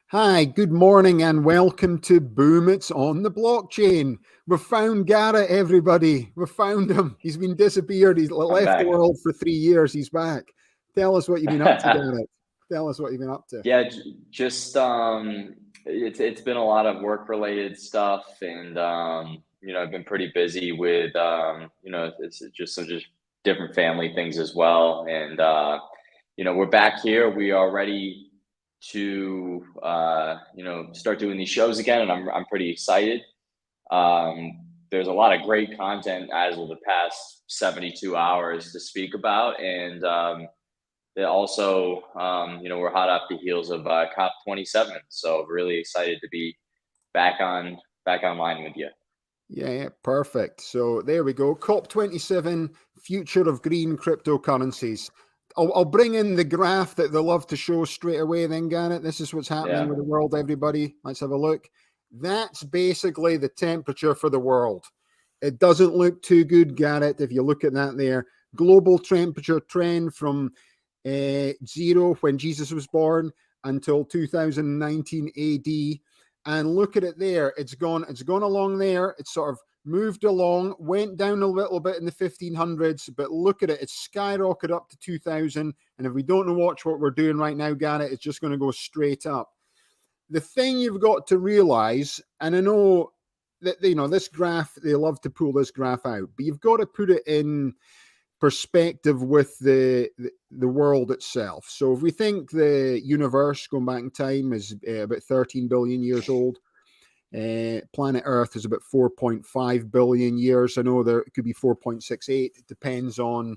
Hi, good morning and welcome to Boom It's on the Blockchain. We've found Garrett, everybody. We've found him. He's been disappeared. He's left the world for 3 years. He's back. Tell us what you've been up to, Garrett. Tell us what you've been up to. Yeah, just it's been a lot of work related stuff, and I've been pretty busy with it's just different family things as well. And we're back here. We are ready to start doing these shows again, and I'm pretty excited. There's a lot of great content as of the past 72 hours to speak about, and also, we're hot off the heels of COP27, so really excited to be back online with you. Yeah, perfect. So there we go. COP27, future of green cryptocurrencies. I'll bring in the graph that they love to show straight away then, Garrett. This is what's happening with the world, everybody. Let's have a look. That's basically the temperature for the world. It doesn't look too good, Garrett, if you look at that there. Global temperature trend from 0 when Jesus was born until 2019 AD. And look at it there. It's gone along there. It's sort of moved along, went down a little bit in the 1500s, but look at it. It's skyrocketed up to 2000. And if we don't watch what we're doing right now, Garrett, it's just going to go straight up. The thing you've got to realize, and I know that, this graph, they love to pull this graph out, but you've got to put it in perspective with the world itself. So if we think the universe going back in time is about 13 billion years old, planet Earth is about 4.5 billion years. I know there could be 4.68. It depends on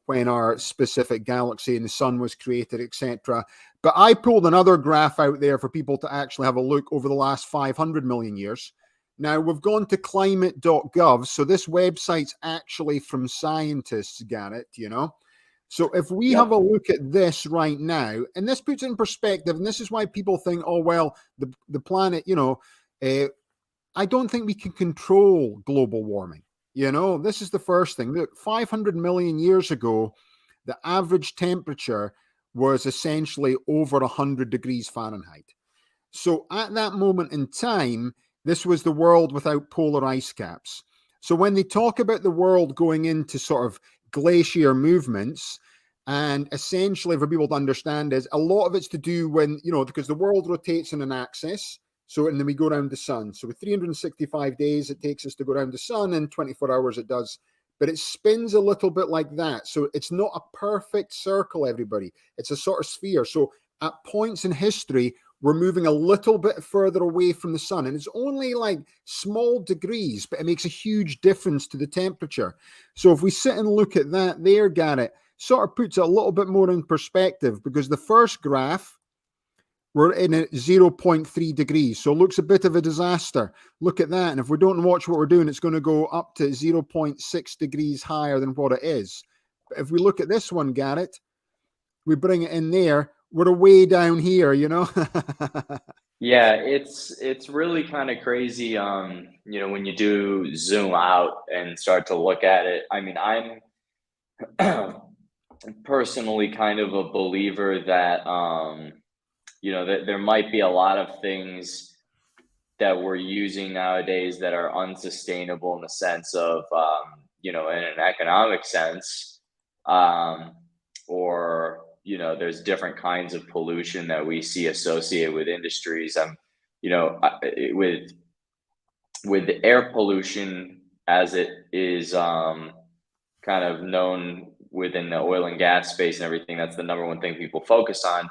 when our specific galaxy and the sun was created, etc. But I pulled another graph out there for people to actually have a look over the last 500 million years. Now, we've gone to climate.gov, so this website's actually from scientists, Garrett, So if we have a look at this right now, and this puts in perspective, and this is why people think, oh, well, the planet, I don't think we can control global warming. This is the first thing. Look, 500 million years ago, the average temperature was essentially over 100 degrees Fahrenheit. So at that moment in time, this was the world without polar ice caps. So when they talk about the world going into sort of glacier movements, and essentially for people to understand is a lot of it's to do when, because the world rotates in an axis. So, and then we go around the sun. So with 365 days, it takes us to go around the sun, and 24 hours it does. But it spins a little bit like that. So it's not a perfect circle, everybody. It's a sort of sphere. So at points in history, we're moving a little bit further away from the sun, and it's only like small degrees, but it makes a huge difference to the temperature. So if we sit and look at that there, Garrett, sort of puts it a little bit more in perspective, because the first graph, we're in at 0.3 degrees. So it looks a bit of a disaster. Look at that. And if we don't watch what we're doing, it's going to go up to 0.6 degrees higher than what it is. But if we look at this one, Garrett, we bring it in there, we're way down here, Yeah, it's really kind of crazy, when you do zoom out and start to look at it. I mean, I'm personally kind of a believer that that there might be a lot of things that we're using nowadays that are unsustainable in the sense of in an economic sense, or there's different kinds of pollution that we see associated with industries. With the air pollution, as it is kind of known within the oil and gas space and everything, that's the number one thing people focus on.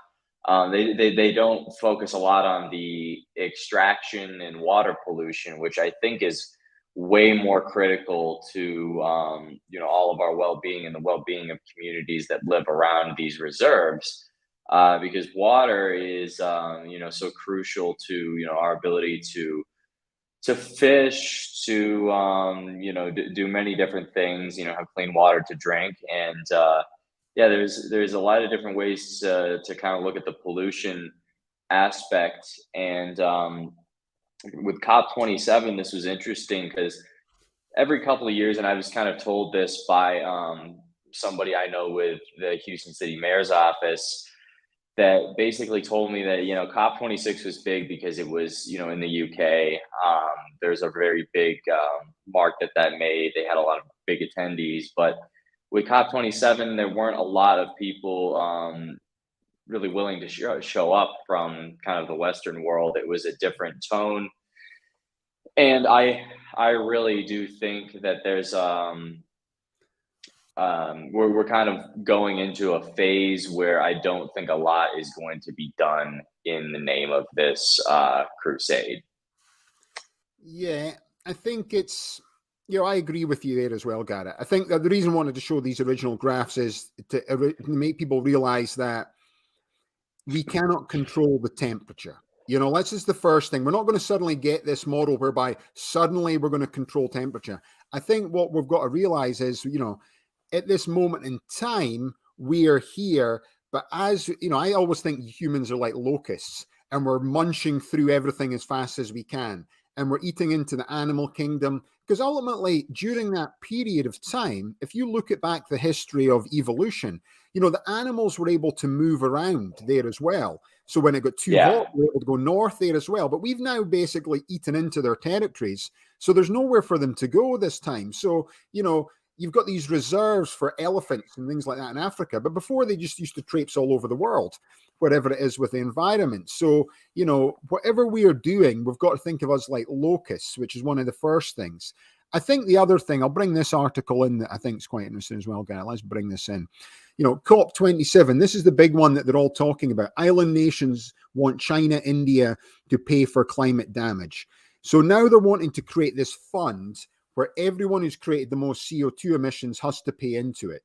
They don't focus a lot on the extraction and water pollution, which I think is way more critical to all of our well-being and the well-being of communities that live around these reserves, because water is so crucial to our ability to fish, to do many different things, have clean water to drink. And there's a lot of different ways to kind of look at the pollution aspect. And with COP27, this was interesting because every couple of years, and I was kind of told this by somebody I know with the Houston City Mayor's office that basically told me that, COP26 was big because it was, in the UK. There's a very big mark that made. They had a lot of big attendees, but with COP27, there weren't a lot of people really willing to show up from kind of the Western world. It was a different tone. And I really do think that there's we're kind of going into a phase where I don't think a lot is going to be done in the name of this crusade. Yeah, I think it's, I agree with you there as well, Garrett. I think that the reason I wanted to show these original graphs is to make people realize that we cannot control the temperature. That's just the first thing. We're not going to suddenly get this model whereby suddenly we're going to control temperature. I think what we've got to realize is, at this moment in time, we are here. But as I always think humans are like locusts, and we're munching through everything as fast as we can. And we're eating into the animal kingdom. Because ultimately, during that period of time, if you look at back the history of evolution, the animals were able to move around there as well. So when it got too hot, we were able to go north there as well. But we've now basically eaten into their territories. So there's nowhere for them to go this time. So, you've got these reserves for elephants and things like that in Africa. But before, they just used to traipse all over the world, whatever it is with the environment. So, whatever we are doing, we've got to think of us like locusts, which is one of the first things. I think the other thing, I'll bring this article in that I think is quite interesting as well, Garrett. Let's bring this in. COP27, this is the big one that they're all talking about. Island nations want China, India to pay for climate damage. So now they're wanting to create this fund where everyone who's created the most CO2 emissions has to pay into it,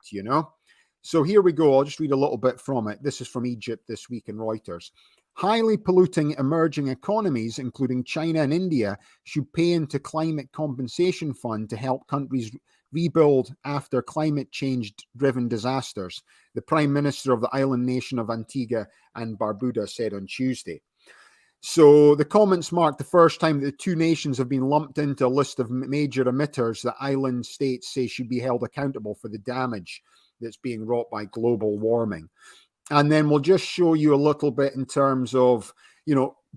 So here we go. I'll just read a little bit from it. This is from Egypt this week in Reuters. Highly polluting emerging economies, including China and India, should pay into climate compensation fund to help countries rebuild after climate change-driven disasters, the Prime Minister of the island nation of Antigua and Barbuda said on Tuesday. So the comments mark the first time that the two nations have been lumped into a list of major emitters that island states say should be held accountable for the damage that's being wrought by global warming. And then we'll just show you a little bit in terms of,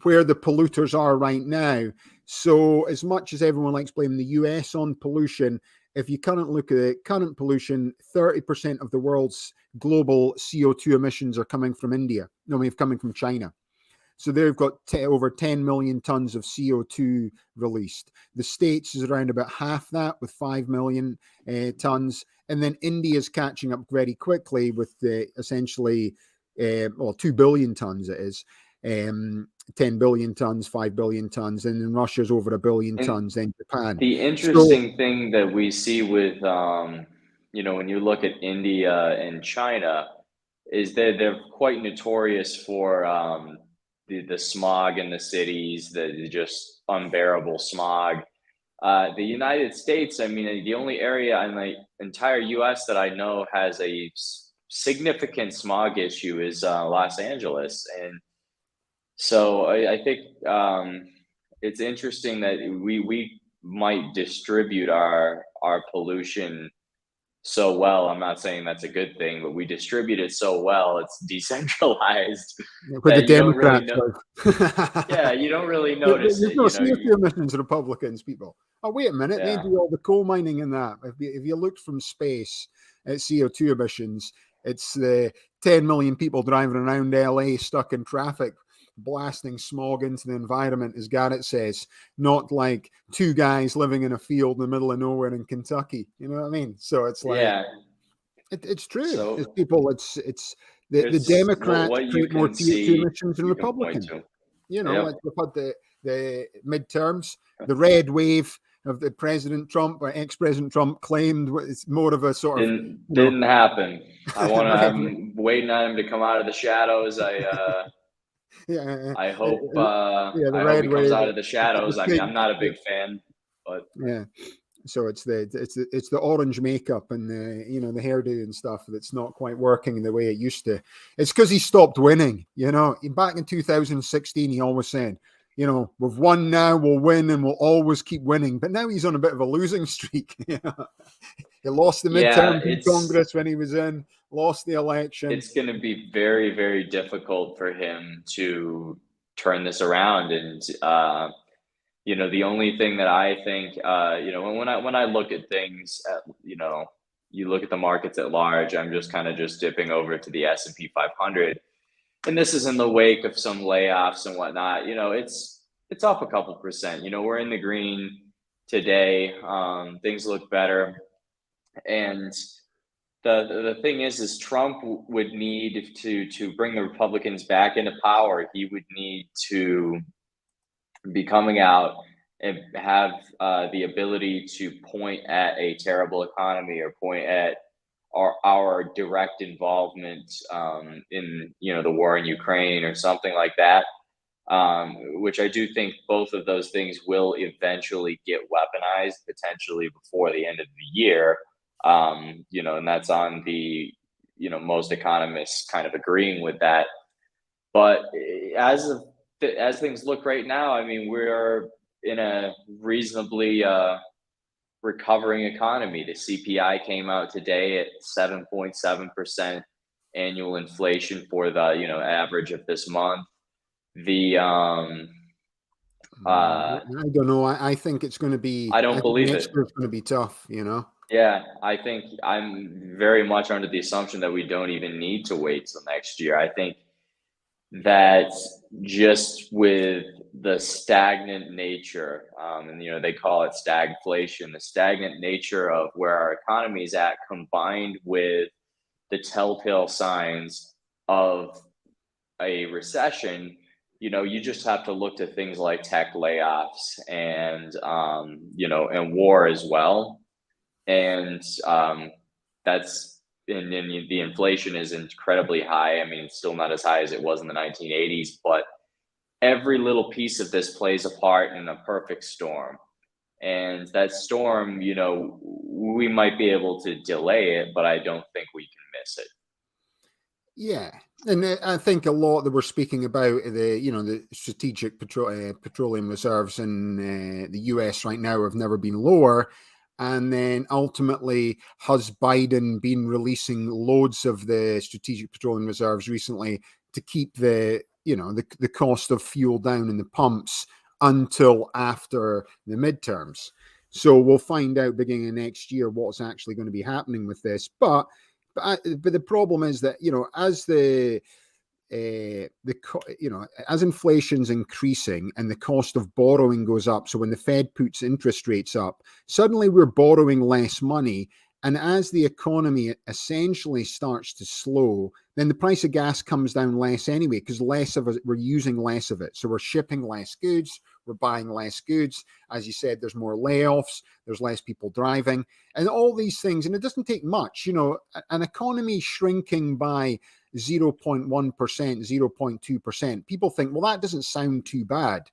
where the polluters are right now. So as much as everyone likes blaming the US on pollution, if you currently look at the current pollution, 30% of the world's global CO2 emissions are coming from India. Coming from China. So they've got over 10 million tons of CO2 released. The States is around about half that with 5 million tons. And then India is catching up very quickly with essentially, 2 billion tons it is. 10 billion tons, 5 billion tons. And then Russia's over 1 billion tons, then Japan. The interesting thing that we see with, when you look at India and China, is that they're quite notorious for the smog in the cities, the just unbearable smog. The United States, the only area in the entire US that I know has a significant smog issue is Los Angeles. And so I think it's interesting that we might distribute our pollution so well. I'm not saying that's a good thing, but we distribute it so well. It's decentralized. With the Democrats. You don't really notice There's it. no CO2 emissions, Republicans, people. Oh, wait a minute. They do all the coal mining and that. If you looked from space at CO2 emissions, it's the 10 million people driving around LA stuck in traffic, blasting smog into the environment, as Garrett says, not like two guys living in a field in the middle of nowhere in Kentucky. You know what I mean? So it's like, it's true. So it's people. It's the Democrats create more CO2 emissions than Republicans. Like we've had the midterms, the red wave of the President Trump or ex-President Trump claimed it's more of a sort of didn't happen. I'm waiting on him to come out of the shadows. I hope he comes out of the shadows. I'm not a big fan, but so it's the orange makeup and the hairdo and stuff that's not quite working the way it used to. It's because he stopped winning. Back in 2016, he always said, you know, we've won now, we'll win, and we'll always keep winning. But now he's on a bit of a losing streak. He lost the midterm in Congress when he was in, lost the election. It's going to be very, very difficult for him to turn this around. And, you know, the only thing that I think, you know, when I look at things, you know, you look at the markets at large, I'm just kind of just dipping over to the S&P 500. And this is in the wake of some layoffs and whatnot. You know, it's up a couple percent. You know, we're in the green today. Things look better. And the thing is Trump would need to bring the Republicans back into power. He would need to be coming out and have the ability to point at a terrible economy or point at our direct involvement in, you know, the war in Ukraine or something like that, which I do think both of those things will eventually get weaponized potentially before the end of the year. You know, and that's on the, you know, most economists kind of agreeing with that. But as things look right now, I mean, we're in a reasonably recovering economy. The CPI came out today at 7.7% annual inflation for the, you know, average of this month. The I don't know. I think it's going to be. I don't believe next year it's going to be tough. You know. Yeah, I think I'm very much under the assumption that we don't even need to wait till next year. I think that just with the stagnant nature, and you know, they call it stagflation, the stagnant nature of where our economy is at, combined with the telltale signs of a recession, you know, you just have to look to things like tech layoffs and, you know, and war as well. And that's and the inflation is incredibly high. I mean, still not as high as it was in the 1980s, but every little piece of this plays a part in a perfect storm. And that storm, you know, we might be able to delay it, but I don't think we can miss it. Yeah, and I think a lot that we're speaking about the, you know, the strategic petroleum reserves in the US right now have never been lower. And then ultimately, has Biden been releasing loads of the strategic petroleum reserves recently to keep the, you know, the cost of fuel down in the pumps until after the midterms? So we'll find out beginning of next year what's actually going to be happening with this. But the problem is that, you know, as you know, as inflation's increasing and the cost of borrowing goes up, so when the Fed puts interest rates up, suddenly we're borrowing less money. And as the economy essentially starts to slow, then the price of gas comes down less anyway, because less of it, we're using less of it. So we're shipping less goods, we're buying less goods. As you said, there's more layoffs, there's less people driving, and all these things. And it doesn't take much, you know, an economy shrinking by 0.1%, 0.2%. People think, well, that doesn't sound too bad.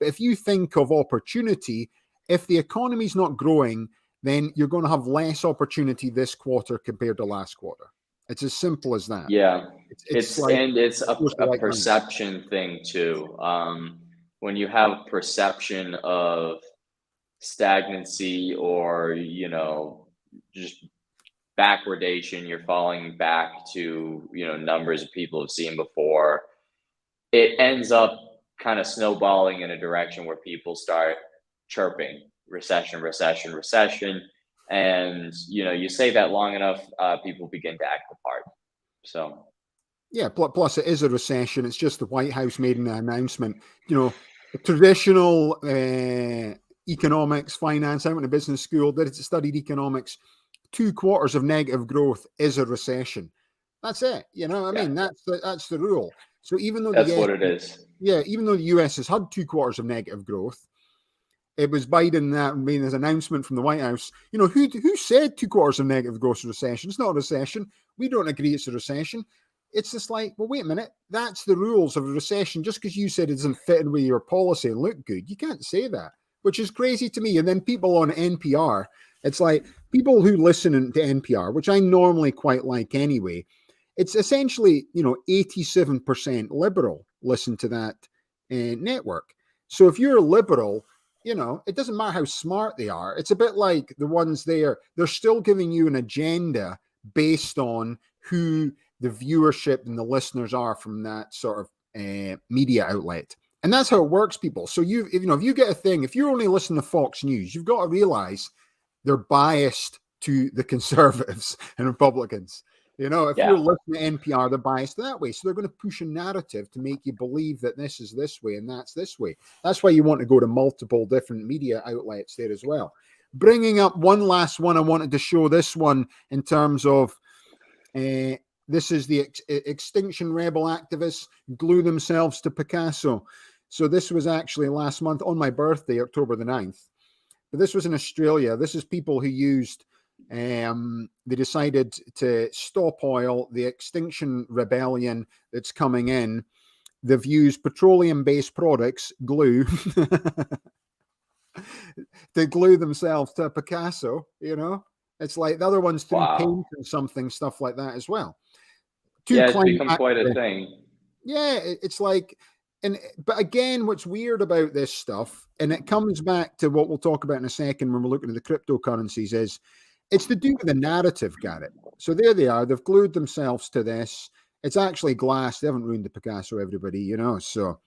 But if you think of opportunity, if the economy's not growing, then you're going to have less opportunity this quarter compared to last quarter. It's as simple as that. Yeah, it's a perception thing too. When you have perception of stagnancy or, you know, just backwardation, you're falling back to, you know, numbers of people have seen before, it ends up kind of snowballing in a direction where people start chirping recession, recession, recession. And, you know, you say that long enough, people begin to act the part. So, yeah, plus it is a recession. It's just the White House made an announcement. You know, traditional economics, finance, I went to business school, studied economics. 2 quarters of negative growth is a recession. That's it. You know what I mean? That's the rule. So even though that's what it is. Yeah, even though the US has had 2 quarters of negative growth, it was Biden that made his announcement from the White House. You know, who said 2 quarters of negative growth is a recession? It's not a recession. We don't agree it's a recession. It's just like, well, wait a minute. That's the rules of a recession. Just because you said it doesn't fit in with your policy and look good, you can't say that, which is crazy to me. And then people on NPR, it's like people who listen to NPR, which I normally quite like anyway, it's essentially, you know, 87% liberal listen to that network. So if you're a liberal, you know, it doesn't matter how smart they are. It's a bit like the ones there. They're still giving you an agenda based on who the viewership and the listeners are from that sort of media outlet. And that's how it works, people. So if you get a thing, if you only listen to Fox News, you've got to realize they're biased to the conservatives and Republicans. You know, if you're listening to NPR, they're biased that way. So they're going to push a narrative to make you believe that this is this way and that's this way. That's why you want to go to multiple different media outlets there as well. Bringing up one last one, I wanted to show this one in terms of this is the Extinction Rebel activists glue themselves to Picasso. So this was actually last month on my birthday, October the 9th. But this was in Australia. This is people who used, they decided to stop oil, the Extinction Rebellion that's coming in. They've used petroleum-based products, glue, to glue themselves to Picasso, you know? It's like the other ones through paint and something, stuff like that as well. It's become quite a thing. Yeah, it's like, but again, what's weird about this stuff, and it comes back to what we'll talk about in a second when we're looking at the cryptocurrencies, is it's to do with the narrative, Garrett. So there they are. They've glued themselves to this. It's actually glass. They haven't ruined the Picasso, everybody, you know. So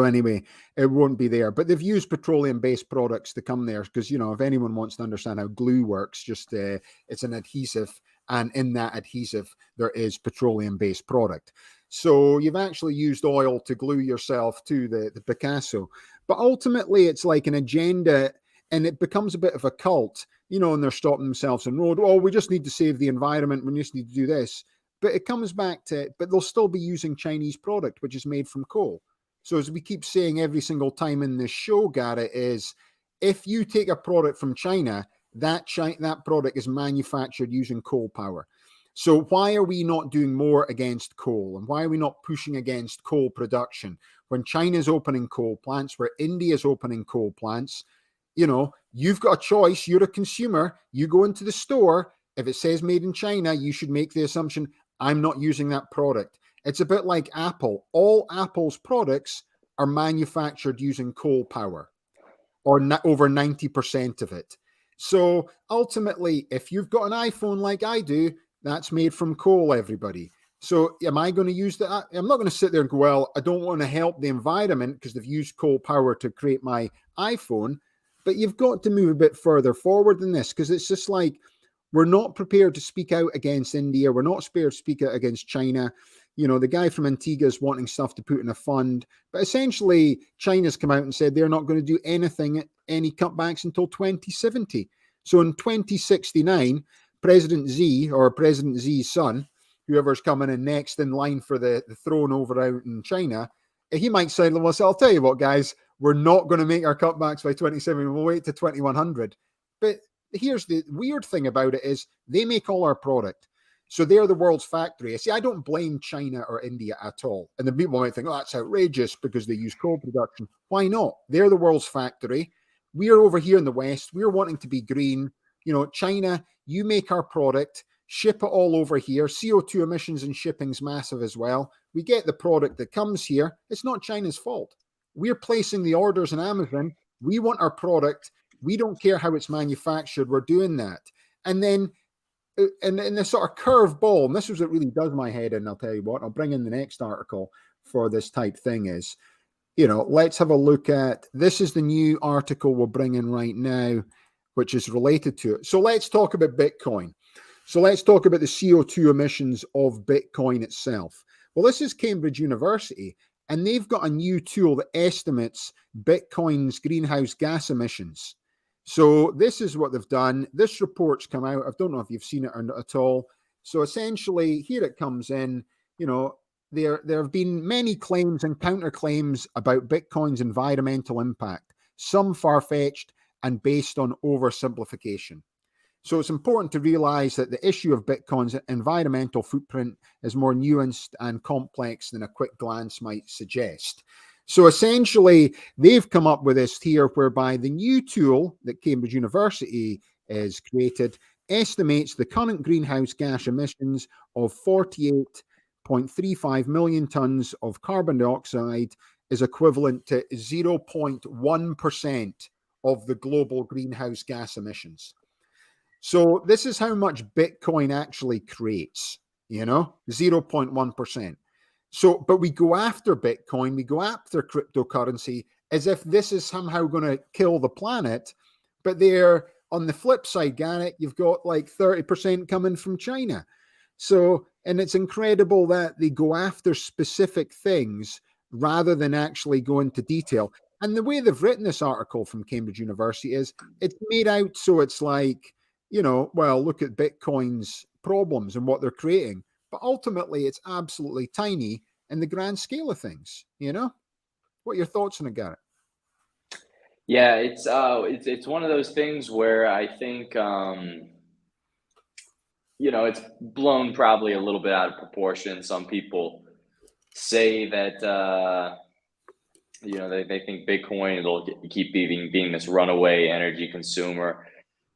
anyway, it won't be there. But they've used petroleum-based products to come there because, you know, if anyone wants to understand how glue works, just it's an adhesive. And in that adhesive, there is petroleum-based product. So you've actually used oil to glue yourself to the Picasso. But ultimately, it's like an agenda, and it becomes a bit of a cult, you know, and they're stopping themselves in the road. Oh, we just need to save the environment. We just need to do this. But it comes back to, but they'll still be using Chinese product, which is made from coal. So as we keep saying every single time in this show, Garrett, is if you take a product from China, that product is manufactured using coal power. So why are we not doing more against coal? And why are we not pushing against coal production? When China's opening coal plants, where India's opening coal plants, you know, you've got a choice. You're a consumer. You go into the store. If it says made in China, you should make the assumption, I'm not using that product. It's a bit like Apple. All Apple's products are manufactured using coal power, or over 90% of it. So ultimately, if you've got an iPhone like I do, that's made from coal, everybody. So am I going to use that? I'm not going to sit there and go, well, I don't want to help the environment because they've used coal power to create my iPhone. But you've got to move a bit further forward than this, because it's just like, we're not prepared to speak out against India. We're not prepared to speak out against China. You know, the guy from Antigua is wanting stuff to put in a fund. But essentially, China's come out and said they're not going to do any cutbacks until 2070. So in 2069, President Xi, or President Xi's son, whoever's coming in next in line for the throne over out in China, he might say, well, I'll tell you what, guys, we're not going to make our cutbacks by 2070. We'll wait to 2100. But here's the weird thing about it is they make all our product. So they're the world's factory. See, I don't blame China or India at all. And the people might think, oh, that's outrageous because they use coal production. Why not? They're the world's factory. We're over here in the West. We're wanting to be green. You know, China, you make our product, ship it all over here. CO2 emissions and shipping's massive as well. We get the product that comes here. It's not China's fault. We're placing the orders on Amazon. We want our product. We don't care how it's manufactured. We're doing that. And then, and this sort of curve ball, and this is what really does my head in, I'll tell you what, I'll bring in the next article for this type thing is, you know, let's have a look at, this is the new article we'll bring in right now, which is related to it. So let's talk about Bitcoin. So let's talk about the CO2 emissions of Bitcoin itself. Well, this is Cambridge University, and they've got a new tool that estimates Bitcoin's greenhouse gas emissions. So this is what they've done. This report's come out. I don't know if you've seen it or not at all. So essentially, here it comes in. You know, there have been many claims and counterclaims about Bitcoin's environmental impact, some far-fetched and based on oversimplification. So it's important to realize that the issue of Bitcoin's environmental footprint is more nuanced and complex than a quick glance might suggest. So essentially, they've come up with this here whereby the new tool that Cambridge University has created estimates the current greenhouse gas emissions of 48.35 million tons of carbon dioxide is equivalent to 0.1% of the global greenhouse gas emissions. So this is how much Bitcoin actually creates, 0.1%. So, but we go after Bitcoin, we go after cryptocurrency as if this is somehow going to kill the planet. But there, on the flip side, Garrett, you've got like 30% coming from China. So, and it's incredible that they go after specific things rather than actually go into detail. And the way they've written this article from Cambridge University is it's made out so it's like, well, look at Bitcoin's problems and what they're creating. But ultimately, it's absolutely tiny in the grand scale of things, What are your thoughts on it, Garrett? Yeah, it's one of those things where I think it's blown probably a little bit out of proportion. Some people say that they think Bitcoin will keep being this runaway energy consumer.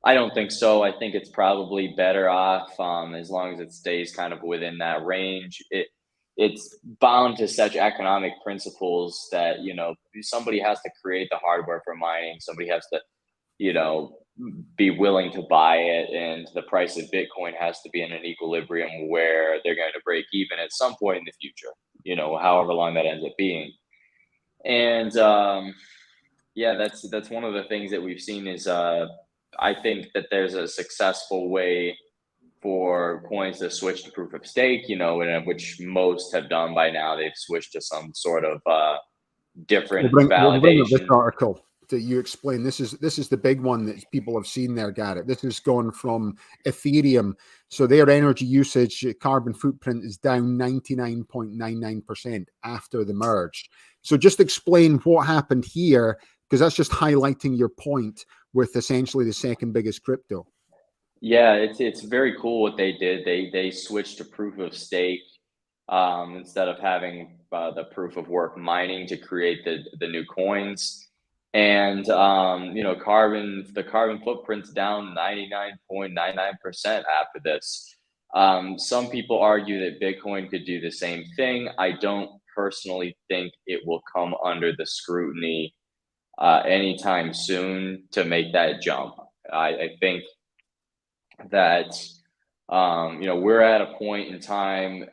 I don't think so. I think it's probably better off as long as it stays kind of within that range. It's bound to such economic principles that somebody has to create the hardware for mining. Somebody has to be willing to buy it, and the price of Bitcoin has to be in an equilibrium where they're going to break even at some point in the future. However long that ends up being. And that's one of the things that we've seen is I think that there's a successful way for coins to switch to proof of stake, which most have done by now. They've switched to some sort of different validation. We'll bring up this article that you explain. This is the big one that people have seen there, Garrett. This is going from Ethereum. So their energy usage, carbon footprint is down 99.99% after the merge. So just explain what happened here, because that's just highlighting your point with essentially the second biggest crypto. Yeah, it's very cool what they did. They switched to proof of stake instead of having the proof of work mining to create the new coins. And the carbon footprint's down 99.99% after this. Some people argue that Bitcoin could do the same thing. I don't personally think it will come under the scrutiny anytime soon to make that jump. I think that we're at a point in time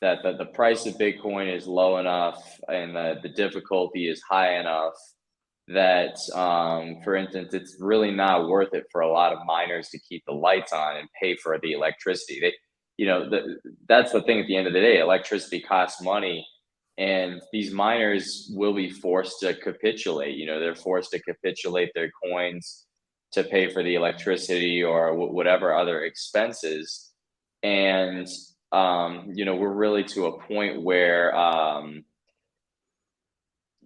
that the price of Bitcoin is low enough and the difficulty is high enough that, for instance, it's really not worth it for a lot of miners to keep the lights on and pay for the electricity. That's the thing at the end of the day. Electricity costs money, and these miners will be forced to capitulate. They're forced to capitulate their coins to pay for the electricity or whatever other expenses. And, we're really to a point where,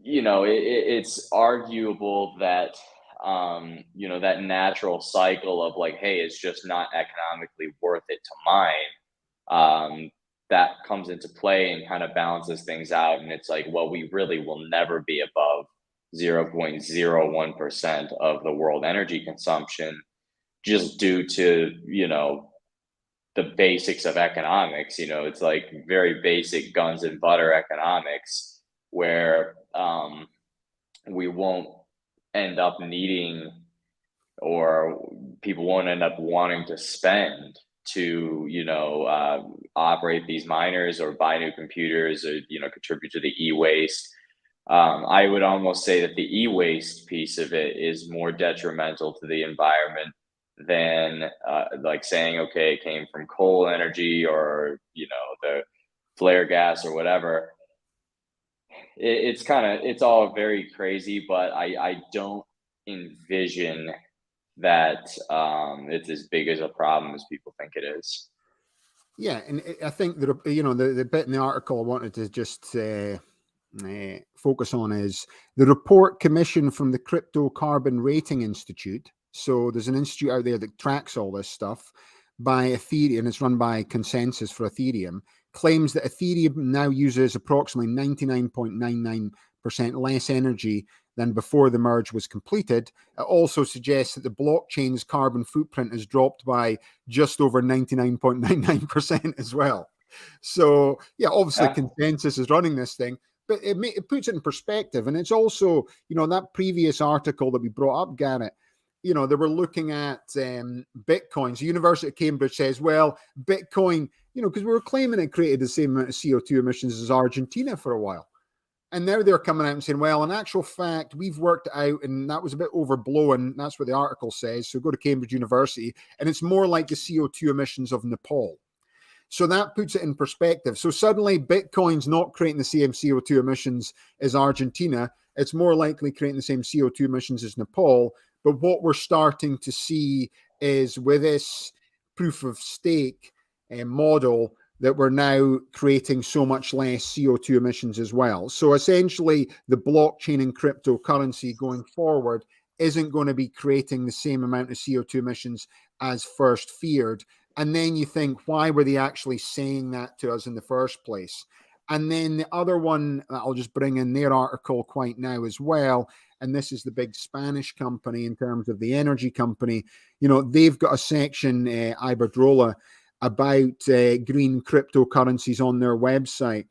it's arguable that, that natural cycle of like, hey, it's just not economically worth it to mine. That comes into play and kind of balances things out. And it's like, well, we really will never be above 0.01% of the world energy consumption just due to, the basics of economics. It's like very basic guns and butter economics where we won't end up needing, or people won't end up wanting to spend to, operate these miners or buy new computers or, contribute to the e-waste. I would almost say that the e-waste piece of it is more detrimental to the environment than like saying, okay, it came from coal energy or, the flare gas or whatever. It's all very crazy, but I don't envision that it's as big as a problem as people think it is. Yeah, and I think that the bit in the article I wanted to just focus on is the report commissioned from the Crypto Carbon Rating Institute. So there's an institute out there that tracks all this stuff by Ethereum, and it's run by Consensus for Ethereum, claims that Ethereum now uses approximately 99.99% less energy than before the merge was completed. It also suggests that the blockchain's carbon footprint has dropped by just over 99.99% as well. So, yeah, obviously Consensus is running this thing, but it puts it in perspective. And it's also, that previous article that we brought up, Garrett, they were looking at Bitcoin. So University of Cambridge says, well, Bitcoin, because we were claiming it created the same amount of CO2 emissions as Argentina for a while. And now they're coming out and saying, well, in actual fact, we've worked it out, and that was a bit overblown. That's what the article says. So go to Cambridge University, and it's more like the CO2 emissions of Nepal. So that puts it in perspective. So suddenly Bitcoin's not creating the same CO2 emissions as Argentina. It's more likely creating the same CO2 emissions as Nepal. But what we're starting to see is with this proof of stake model that we're now creating so much less CO2 emissions as well. So essentially, the blockchain and cryptocurrency going forward isn't going to be creating the same amount of CO2 emissions as first feared. And then you think, why were they actually saying that to us in the first place? And then the other one, I'll just bring in their article quite now as well. And this is the big Spanish company in terms of the energy company. They've got a section, Iberdrola, about green cryptocurrencies on their website.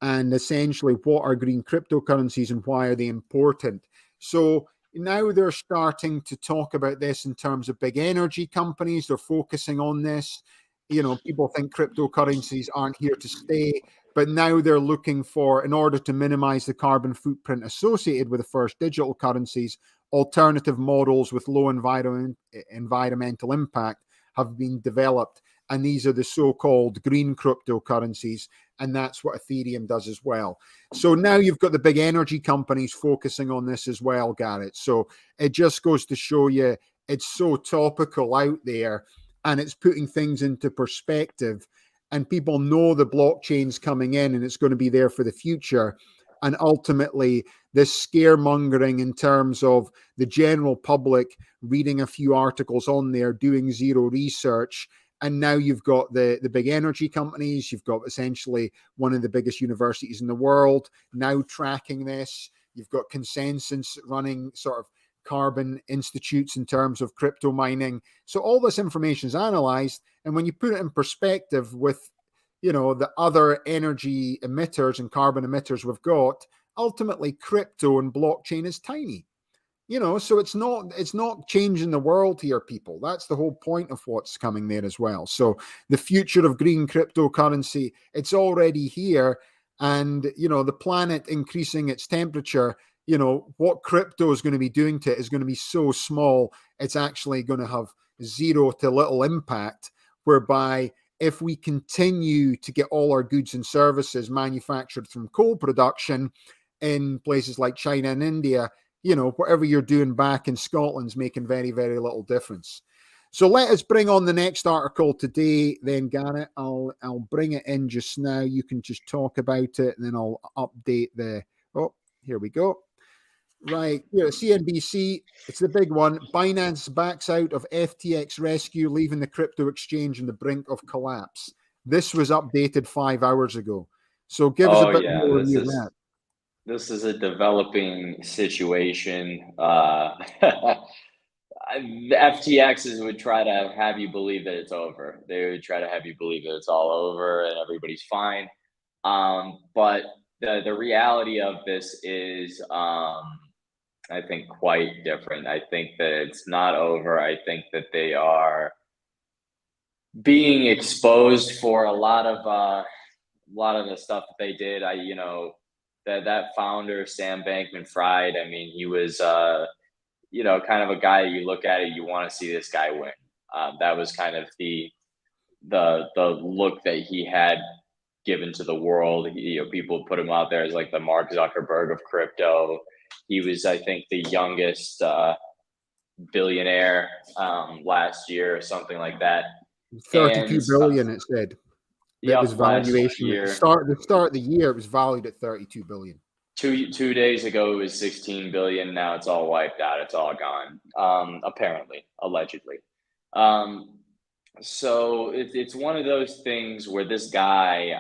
And essentially, what are green cryptocurrencies and why are they important? So now they're starting to talk about this in terms of big energy companies. They're focusing on this. People think cryptocurrencies aren't here to stay, but now they're looking for, in order to minimize the carbon footprint associated with the first digital currencies, alternative models with low environmental impact have been developed. And these are the so-called green cryptocurrencies. And that's what Ethereum does as well. So now you've got the big energy companies focusing on this as well, Garrett. So it just goes to show you it's so topical out there, and it's putting things into perspective. And people know the blockchain's coming in and it's going to be there for the future. And ultimately, this scaremongering in terms of the general public reading a few articles on there, doing zero research. And now you've got the big energy companies. You've got essentially one of the biggest universities in the world now tracking this. You've got Consensus running sort of carbon institutes in terms of crypto mining. So all this information is analyzed. And when you put it in perspective with, the other energy emitters and carbon emitters we've got, ultimately crypto and blockchain is tiny. So it's not changing the world here, people. That's the whole point of what's coming there as well. So the future of green cryptocurrency, it's already here. And, the planet increasing its temperature, what crypto is going to be doing to it is going to be so small, it's actually going to have zero to little impact, whereby if we continue to get all our goods and services manufactured from coal production in places like China and India, whatever you're doing back in Scotland's making very, very little difference. So let us bring on the next article today then, Garrett. I'll bring it in just now. You can just talk about it, and then I'll update here we go. Right, here, CNBC, it's the big one. Binance backs out of FTX rescue, leaving the crypto exchange on the brink of collapse. This was updated 5 hours ago. So give us a bit more of that. This is a developing situation. The FTXs would try to have you believe that it's over. They would try to have you believe that it's all over and everybody's fine. But the reality of this is, I think, quite different. I think that it's not over. I think that they are being exposed for a lot of the stuff that they did. That founder, Sam Bankman-Fried, I mean, he was, kind of a guy that you look at it, you want to see this guy win. That was kind of the look that he had given to the world. People put him out there as like the Mark Zuckerberg of crypto. He was, I think, the youngest billionaire last year or something like that. 32 billion, it said. That was valuation. At the start of the year, it was valued at 32 billion. Two days ago, it was 16 billion. Now it's all wiped out. It's all gone. Allegedly. So it's one of those things where this guy,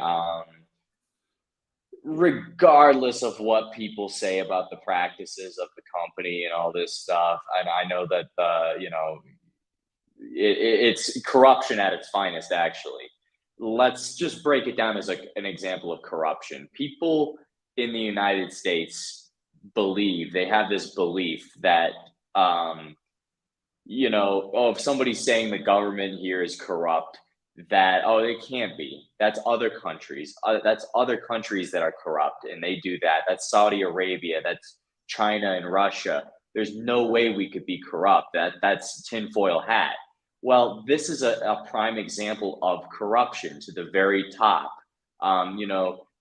regardless of what people say about the practices of the company and all this stuff, and I know that it's corruption at its finest, actually. Let's just break it down as an example of corruption. People in the United States they have this belief that, if somebody's saying the government here is corrupt, that, they can't be. That's other countries. That's other countries that are corrupt, and they do that. That's Saudi Arabia. That's China and Russia. There's no way we could be corrupt. That's tinfoil hat. Well, this is a prime example of corruption to the very top.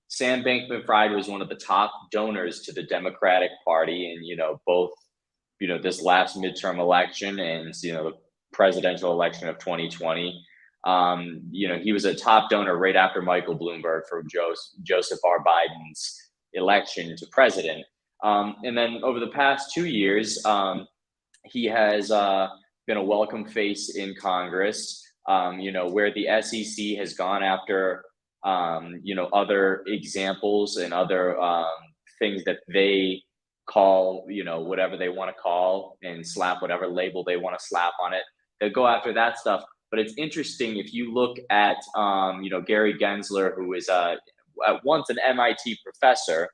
Sam Bankman-Fried was one of the top donors to the Democratic Party, and both this last midterm election and the presidential election of 2020. He was a top donor right after Michael Bloomberg for Joseph R. Biden's election to president. And then over the past 2 years, he has been a welcome face in Congress, where the SEC has gone after, other examples and other things that they call, whatever they want to call and slap whatever label they want to slap on it. They'll go after that stuff. But it's interesting if you look at, Gary Gensler, who is once an MIT professor.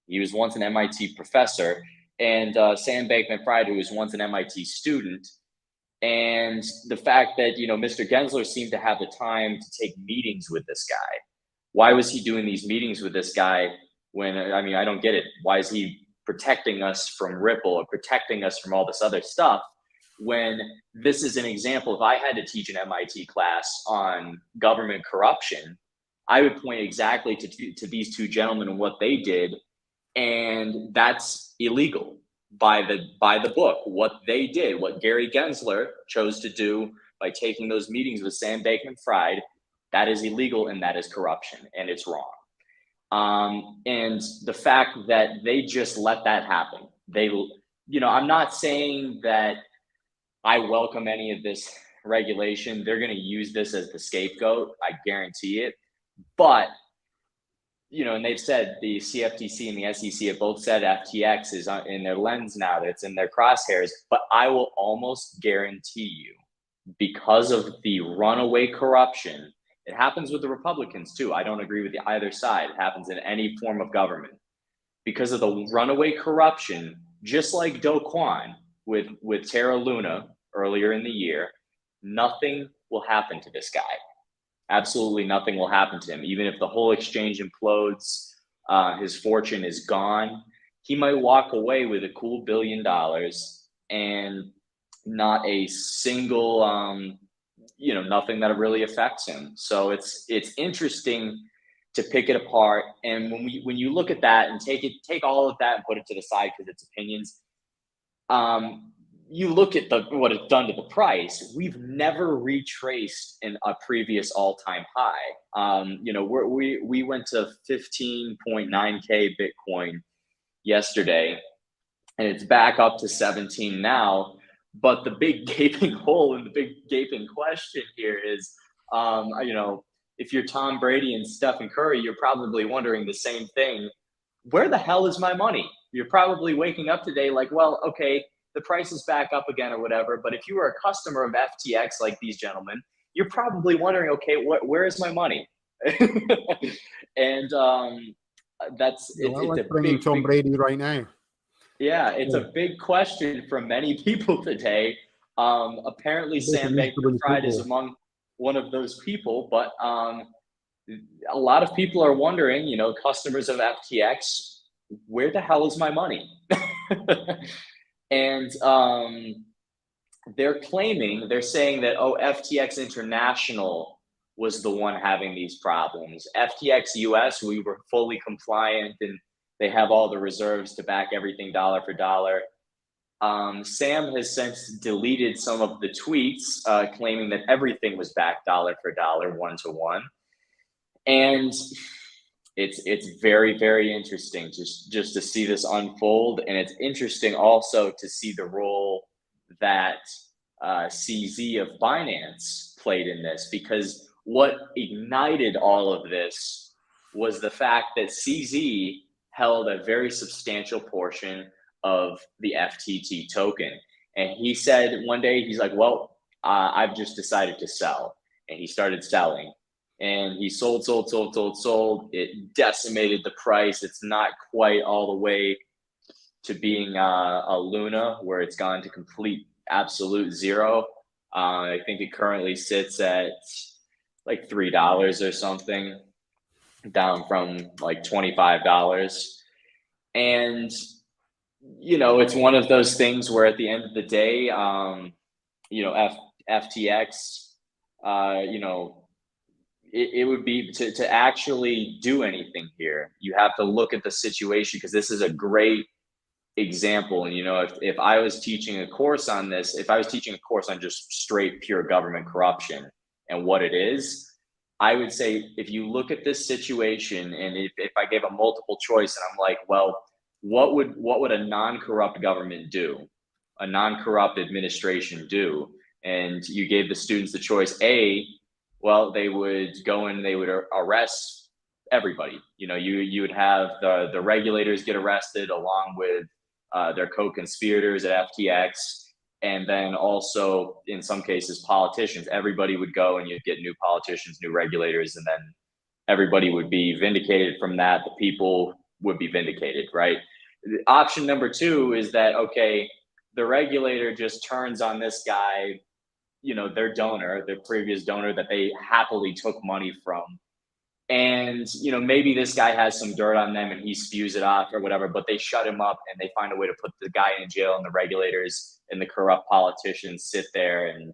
He was once an MIT professor, and Sam Bankman-Fried, who was once an MIT student. And the fact that, Mr. Gensler seemed to have the time to take meetings with this guy. Why was he doing these meetings with this guy when, I don't get it. Why is he protecting us from Ripple or protecting us from all this other stuff? When this is an example, if I had to teach an MIT class on government corruption, I would point exactly to these two gentlemen and what they did. And that's illegal by the book. What they did, what Gary Gensler chose to do by taking those meetings with Sam Bankman-Fried, that is illegal and that is corruption and it's wrong. And the fact that they just let that happen, I'm not saying that I welcome any of this regulation. They're going to use this as the scapegoat. I guarantee it. But, and they've said the CFTC and the SEC have both said FTX is in their lens now, that it's in their crosshairs. But I will almost guarantee you, because of the runaway corruption, it happens with the Republicans too. I don't agree with either side. It happens in any form of government. Because of the runaway corruption, just like Do Kwon, with Terra Luna earlier in the year, nothing will happen to this guy. Absolutely nothing will happen to him. Even if the whole exchange implodes, his fortune is gone. He might walk away with a cool $1 billion and not a single, nothing that really affects him. So it's interesting to pick it apart. And when you look at that and take all of that and put it to the side because it's opinions, you look at what it's done to the price. We've never retraced a previous all-time high. We went to 15.9K Bitcoin yesterday, and it's back up to 17 now. But the big gaping hole and the big gaping question here is, if you're Tom Brady and Stephen Curry, you're probably wondering the same thing. Where the hell is my money? You're probably waking up today like, well, okay, the price is back up again or whatever. But if you were a customer of FTX like these gentlemen, you're probably wondering, okay, where is my money? And it's a bringing Tom Brady right now. Yeah, it's a big question from many people today. Apparently, Sam Bankman-Fried is among one of those people, but a lot of people are wondering, customers of FTX, where the hell is my money? And they're saying that, FTX International was the one having these problems. FTX US, we were fully compliant and they have all the reserves to back everything dollar for dollar. Sam has since deleted some of the tweets claiming that everything was backed dollar for dollar, 1-to-1. And it's very, very interesting just to see this unfold. And it's interesting also to see the role that CZ of Binance played in this, because what ignited all of this was the fact that CZ held a very substantial portion of the FTT token. And he said one day, he's like, well, I've just decided to sell. And he started selling. and he sold. It decimated the price. It's not quite all the way to being a Luna, where it's gone to complete absolute zero. I think it currently sits at like $3 or something, down from like $25. And it's one of those things where at the end of the day, FTX, it would be to actually do anything here. You have to look at the situation, because this is a great example. And if I was teaching a course on this, if I was teaching a course on just straight pure government corruption and what it is, I would say, if you look at this situation, and if I gave a multiple choice and I'm like, well, what would a non-corrupt government do, a non-corrupt administration do? And you gave the students the choice. Well, they would go and they would arrest everybody. You would have the regulators get arrested along with their co-conspirators at FTX. And then also, in some cases, politicians. Everybody would go, and you'd get new politicians, new regulators, and then everybody would be vindicated from that. The people would be vindicated, right? Option number two is that, okay, the regulator just turns on this guy, their donor, their previous donor that they happily took money from. And, maybe this guy has some dirt on them and he spews it off or whatever, but they shut him up and they find a way to put the guy in jail, and the regulators and the corrupt politicians sit there and,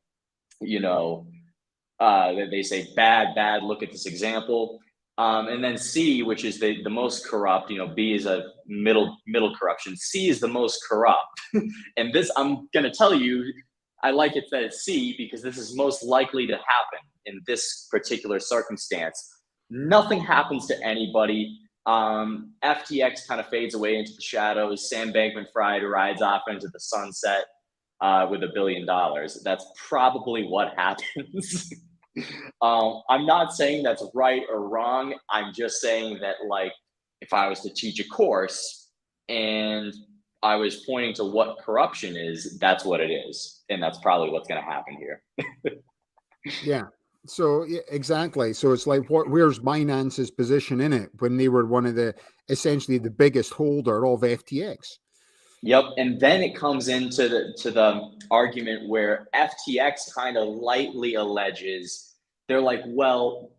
they say, bad, look at this example. And then C, which is the most corrupt, B is a middle corruption. C is the most corrupt. And this, I'm going to tell you, I like it that it's C, because this is most likely to happen in this particular circumstance. Nothing happens to anybody. FTX kind of fades away into the shadows. Sam Bankman-Fried rides off into the sunset with $1 billion. That's probably what happens. I'm not saying that's right or wrong. I'm just saying that, like, if I was to teach a course and I was pointing to what corruption is, that's what it is. And that's probably what's going to happen here. Yeah. So yeah, exactly. So it's like, where's Binance's position in it when they were one of essentially the biggest holder of FTX? Yep. And then it comes into the argument where FTX kind of lightly alleges, they're like, well,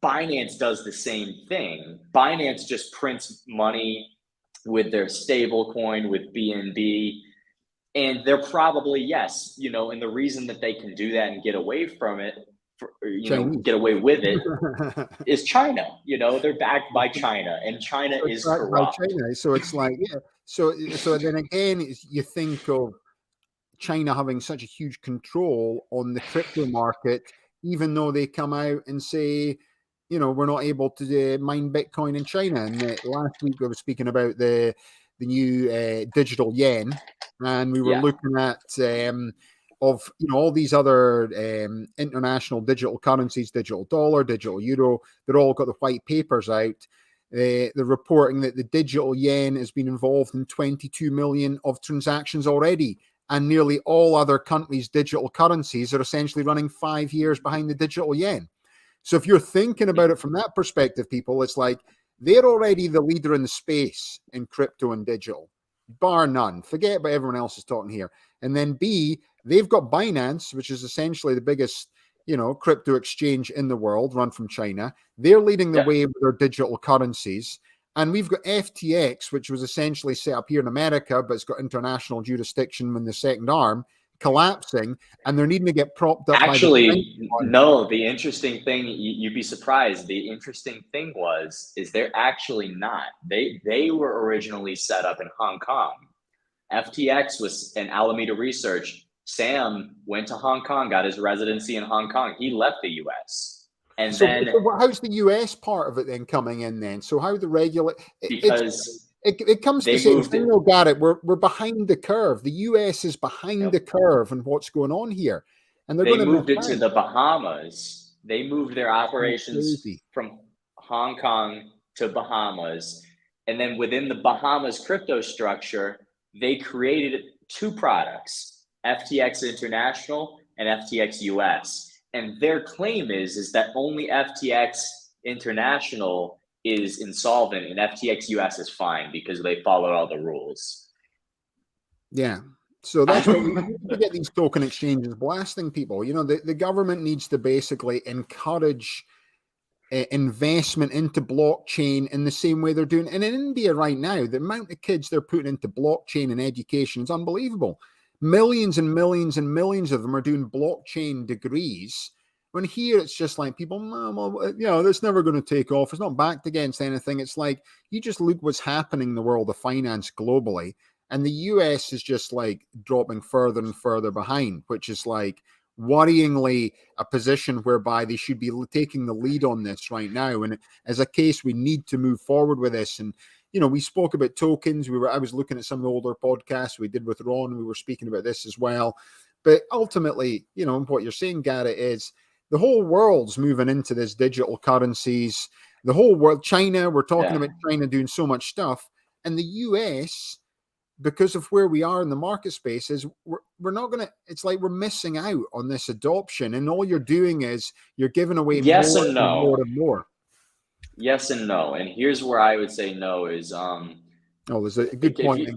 Binance does the same thing. Binance just prints money with their stable coin, with BNB. And they're probably, yes, and the reason that they can do that and get away from it, get away with it, is China. They're backed by China, and China is corrupt. China. So it's like, yeah. So then again, you think of China having such a huge control on the crypto market, even though they come out and say, we're not able to mine Bitcoin in China. And last week I was speaking about the new digital yen, and we were looking at all these other international digital currencies, digital dollar, digital euro. They're all got the white papers out. They're reporting that the digital yen has been involved in 22 million of transactions already, and nearly all other countries' digital currencies are essentially running 5 years behind the digital yen. So if you're thinking about it from that perspective, people, it's like they're already the leader in the space in crypto and digital, bar none. Forget about everyone else is talking here. And then B, they've got Binance, which is essentially the biggest, crypto exchange in the world, run from China. They're leading the way with their digital currencies. And we've got FTX, which was essentially set up here in America, but it's got international jurisdiction when the second arm, collapsing, and they're needing to get propped up. Actually, no, the interesting thing, you'd be surprised. The interesting thing is they're actually not. They were originally set up in Hong Kong. FTX was in Alameda Research. Sam went to Hong Kong, got his residency in Hong Kong. He left the US. And so how's the US part of it then coming in then? So how the because it comes to say, got it. We're behind the curve. The US is behind the curve and what's going on here. And they moved it to the Bahamas. They moved their operations from Hong Kong to Bahamas. And then within the Bahamas crypto structure, they created two products, FTX International and FTX US. And their claim is that only FTX International is insolvent and FTX US is fine because they followed all the rules. Yeah. So that's what we need to get these token exchanges blasting people. You know, the government needs to basically encourage investment into blockchain in the same way they're doing. And in India right now, the amount of kids they're putting into blockchain and education is unbelievable. Millions and millions and millions of them are doing blockchain degrees. When here it's just like people, you know, that's never going to take off. It's not backed against anything. It's like, you just look what's happening in the world of finance globally. And the US is just like dropping further and further behind, which is like worryingly a position whereby they should be taking the lead on this right now. And as a case, we need to move forward with this. And, you know, we spoke about tokens. I was looking at some of the older podcasts we did with Ron. We were speaking about this as well. But ultimately, you know, what you're saying, Garrett, is the whole world's moving into this digital currencies. The whole world, China, we're talking about China doing so much stuff. And the US, because of where we are in the market space, is we're not going to, it's like we're missing out on this adoption. And all you're doing is you're giving away more and more and more. Yes and no. And here's where I would say no is there's a good point.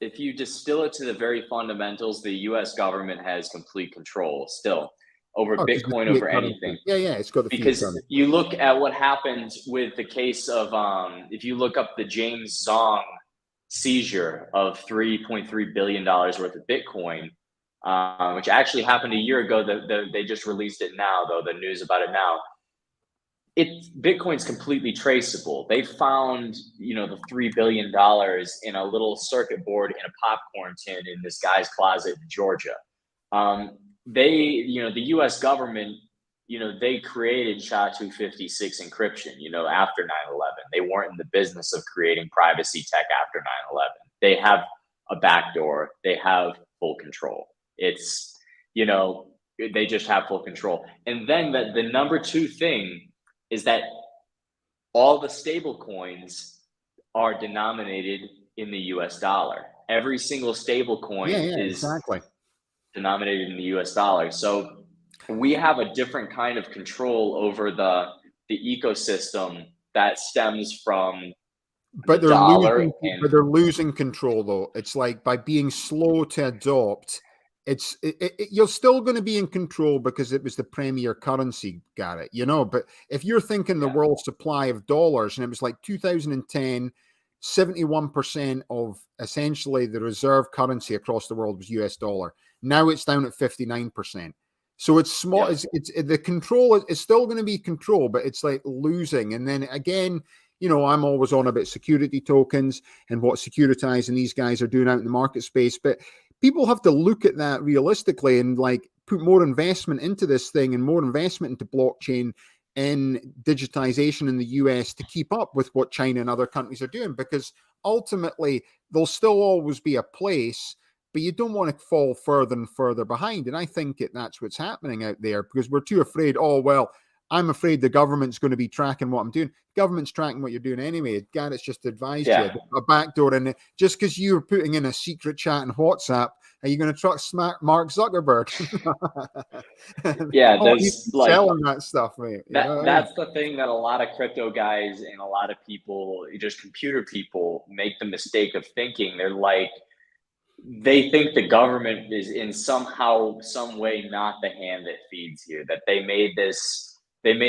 If you distill it to the very fundamentals, the US government has complete control still over Bitcoin, over anything. Yeah, it's got the because you look at what happened with the case of if you look up the James Zong seizure of $3.3 billion worth of Bitcoin, which actually happened a year ago. They just released it now, though, the news about it now. Bitcoin's completely traceable. They found, you know, the $3 billion in a little circuit board in a popcorn tin in this guy's closet in Georgia. The US government, you know, they created SHA-256 encryption, you know, after 9/11. They weren't in the business of creating privacy tech after 9/11. They have a backdoor. They have full control. It's, you know, they just have full control. And then the number two thing is that all the stable coins are denominated in the US dollar. Every single stable coin is denominated in the US dollar. So we have a different kind of control over the ecosystem that stems from but they're losing control, though. It's like by being slow to adopt, you're still going to be in control because it was the premier currency, Garrett, you know. But if you're thinking the world supply of dollars, and it was like 2010, 71% of essentially the reserve currency across the world was US dollar. Now it's down at 59%. So it's small. It's the control is still going to be control, but it's like losing. And then again, you know, I'm always on about security tokens and what securitizing these guys are doing out in the market space. But people have to look at that realistically and like put more investment into this thing and more investment into blockchain and digitization in the US to keep up with what China and other countries are doing, because ultimately there'll still always be a place, but you don't want to fall further and further behind. And I think that's what's happening out there, because we're too afraid. Oh, well, I'm afraid the government's going to be tracking what I'm doing. The government's tracking what you're doing anyway. Garrett's just advised you a backdoor in it. Just because you're putting in a secret chat in WhatsApp, are you going to trust Mark Zuckerberg? There's like selling that stuff, mate. That's the thing that a lot of crypto guys and a lot of people, just computer people, make the mistake of thinking. They're like, they think the government is in some way not the hand that feeds here, that they made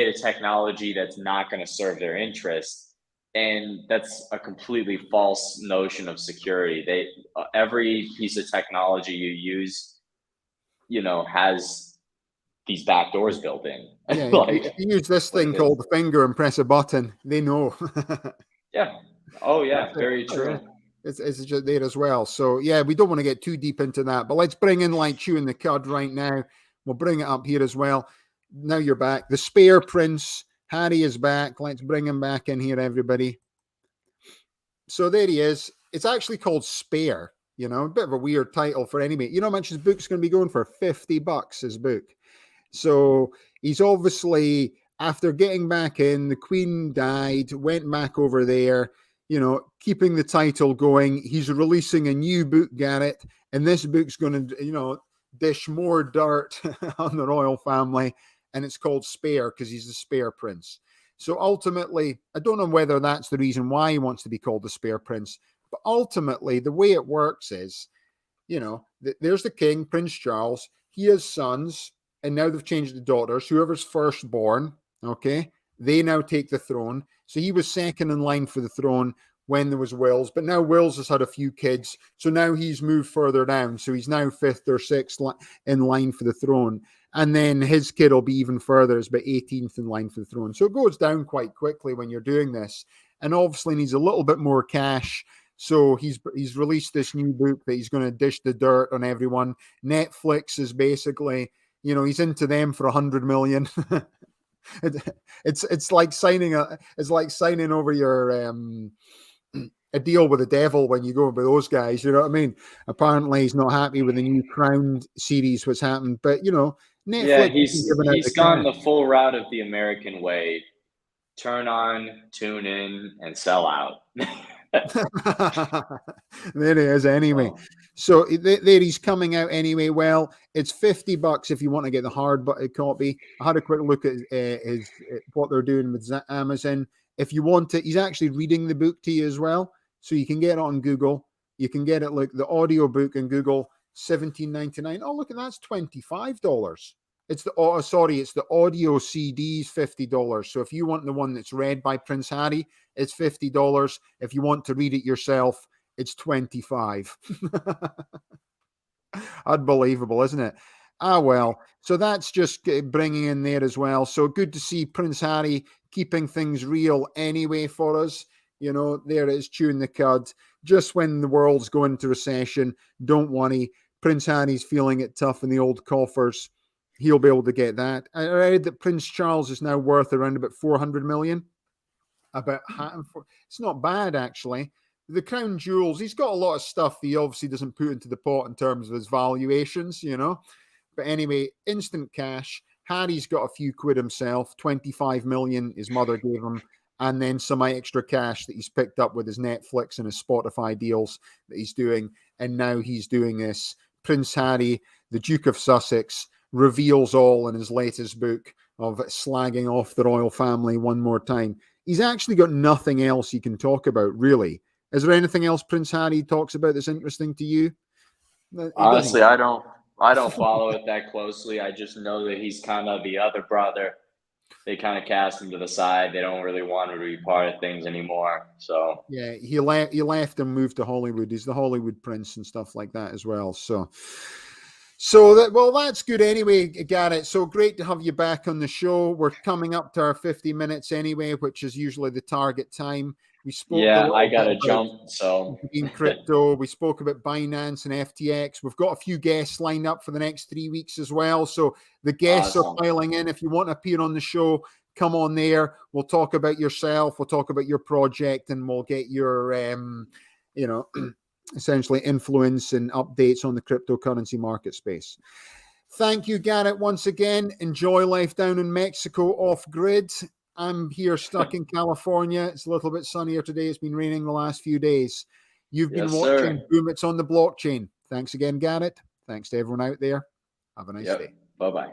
a technology that's not going to serve their interests. And that's a completely false notion of security. Every piece of technology you use, you know, has these back doors built in. If you use this thing called the finger and press a button, they know. Very true. It's just there as well. So we don't want to get too deep into that, but let's bring in like chewing the cud right now. We'll bring it up here as well. Now you're back. The Spare Prince, Harry, is back. Let's bring him back in here, everybody. So there he is. It's actually called Spare, you know, a bit of a weird title for anybody. You know how much his book's going to be going for? $50, his book. So he's obviously, after getting back in, the Queen died, went back over there, you know, keeping the title going. He's releasing a new book, Garrett, and this book's going to, you know, dish more dirt on the royal family, and it's called Spare because he's the Spare Prince. So ultimately, I don't know whether that's the reason why he wants to be called the Spare Prince, but ultimately, the way it works is, there's the king, Prince Charles. He has sons, and now they've changed the daughters. Whoever's firstborn, okay, they now take the throne. So he was second in line for the throne when there was Wills, but now Wills has had a few kids, so now he's moved further down. So he's now fifth or sixth in line for the throne. And then his kid will be even further, it's about 18th in line for the throne. So it goes down quite quickly when you're doing this. And obviously needs a little bit more cash. So he's released this new book that he's going to dish the dirt on everyone. Netflix is basically, he's into them for 100 million. It's like signing over your a deal with the devil when you go with those guys. You know what I mean? Apparently, he's not happy with the new Crown series. What's happened, but Netflix. Yeah, he's gone the full route of the American way: turn on, tune in, and sell out. There he is anyway. So there he's coming out anyway. Well, it's $50 if you want to get the hard copy. I had a quick look at what they're doing with Amazon. If you want it, he's actually reading the book to you as well, so you can get it on Google. You can get it like the audio book in Google, $17.99. Oh, look, that's $25. It's the audio CDs, $50. So if you want the one that's read by Prince Harry, it's $50. If you want to read it yourself, it's $25. Unbelievable, isn't it? Well, so that's just bringing in there as well. So good to see Prince Harry keeping things real anyway for us. There it is, chewing the cud. Just when the world's going into recession, don't worry. Prince Harry's feeling it tough in the old coffers. He'll be able to get that. I read that Prince Charles is now worth around about 400 million. It's not bad, actually. The crown jewels, he's got a lot of stuff that he obviously doesn't put into the pot in terms of his valuations, But anyway, instant cash. Harry's got a few quid himself, 25 million his mother gave him, and then some extra cash that he's picked up with his Netflix and his Spotify deals that he's doing. And now he's doing this. Prince Harry, the Duke of Sussex, reveals all in his latest book of slagging off the royal family one more time. He's actually got nothing else he can talk about, really. Is there anything else Prince Harry talks about that's interesting to you? Honestly, I don't follow it that closely. I just know that he's kind of the other brother. They kind of cast him to the side. They don't really want him to be part of things anymore. So yeah, he left and moved to Hollywood. He's the Hollywood prince and stuff like that as well. That's good anyway, Garrett. So great to have you back on the show. We're coming up to our 50 minutes anyway, which is usually the target time. We spoke. Yeah, I got to jump. So in crypto, we spoke about Binance and FTX. We've got a few guests lined up for the next 3 weeks as well. So the guests are piling in. If you want to appear on the show, come on there. We'll talk about yourself. We'll talk about your project, and we'll get your, essentially influence and updates on the cryptocurrency market space. Thank you, Garrett, once again. Enjoy life down in Mexico off grid. I'm here stuck in California. It's a little bit sunnier today. It's been raining the last few days. You've been watching Boom It's on the Blockchain. Thanks again, Garrett. Thanks to everyone out there. Have a nice day. Bye-bye.